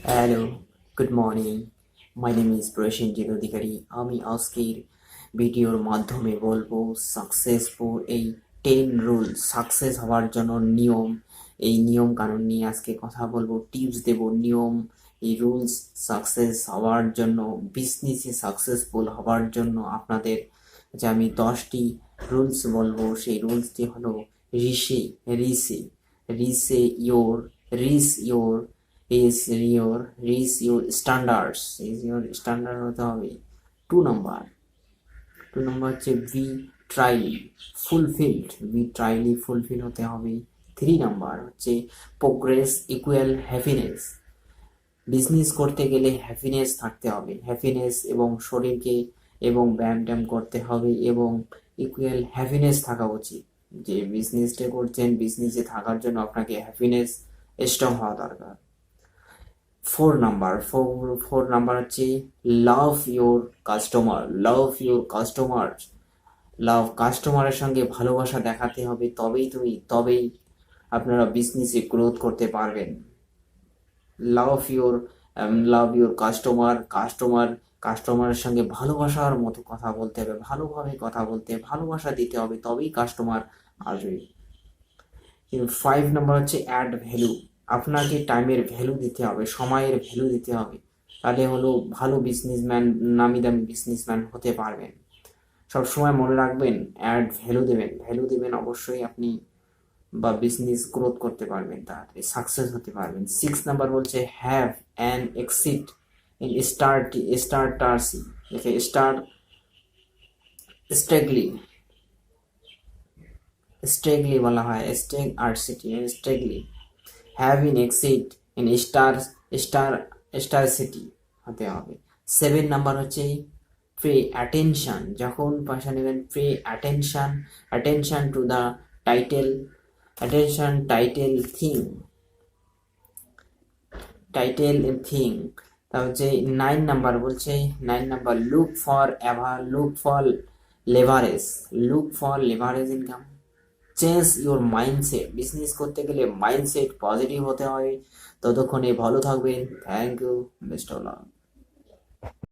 Hello, good morning. My name is Prasenjit Adhikari. আমি আজকের ভিডিওর মাধ্যমে বলবো সাকসেসফুল এই 10 রুল, সাকসেস হওয়ার জন্য নিয়ম, এই নিয়ম কানুন নিয়ে আজকে কথা বলবো, টিপস দেব, নিয়ম, এই রুলস সাকসেস হওয়ার জন্য, বিজনেসে সাকসেসফুল হওয়ার জন্য আপনাদের যে আমি 10টি রুলস বলবো, সেই রুলসটি হলো raise raise raise your raise your raise your standards, standard হতে হবে। 2 নাম্বার, 2 নাম্বার হচ্ছে বি ট্রাইলি ফুলফিল হতে হবে। 3 নাম্বার হচ্ছে প্রোগ্রেস ইকুয়াল হ্যাপিনেস। বিজনেস করতে গেলে হ্যাপিনেস থাকতে হবে, হ্যাপিনেস এবং শরীরকে এবং ব্যায়াম ট্যায়াম করতে হবে এবং ইকুয়াল হ্যাপিনেস থাকা উচিত। যে বিজনেসটা করছেন, বিজনেসে থাকার জন্য আপনাকে হ্যাপিনেস স্ট্রং হওয়া দরকার। 4 নাম্বার হচ্ছে লাভ ইউর কাস্টমার। কাস্টমারের সঙ্গে ভালোবাসা দেখাতে হবে, তবেই আপনারা বিজনেসে গ্রোথ করতে পারবেন। লাভ ইউর লাভ ইউর কাস্টমারের সঙ্গে ভালোবাসার মতো কথা বলতে হবে, ভালোভাবে কথা বলতে, ভালোবাসা দিতে হবে, তবেই কাস্টমার আসবে। 5 নাম্বার হচ্ছে অ্যাড ভ্যালু। আপনাকে টাইমের ভ্যালু দিতে হবে, সময়ের ভ্যালু দিতে হবে, তাহলে হলো ভালো বিজনেসম্যান, নামি দামি বিজনেসম্যান হতে পারবেন। সবসময় মনে রাখবেন, অ্যাড ভ্যালু দেবেন অবশ্যই আপনি, বা বিজনেস গ্রোথ করতে পারবেন, তাড়াতাড়ি সাকসেস হতে পারবেন। 6 নাম্বার বলছে have an exit in strategy, দেখে স্ট্রাগলি স্ট্রেগলি বলা হয়, strategy have in exit in star strategy হতে হবে। 7 নাম্বার হচ্ছে পে অ্যাটেনশন, যখন পয়সা নেবেন pay attention to the title, title thing. তা হচ্ছে 9 নাম্বার বলছে, 9 number look for leverage income. Change your mindset, business করতে গেলে মাইন্ডসেট পজিটিভ হতে হয়। ততক্ষণে ভালো থাকবেন, thank you, best of lakh.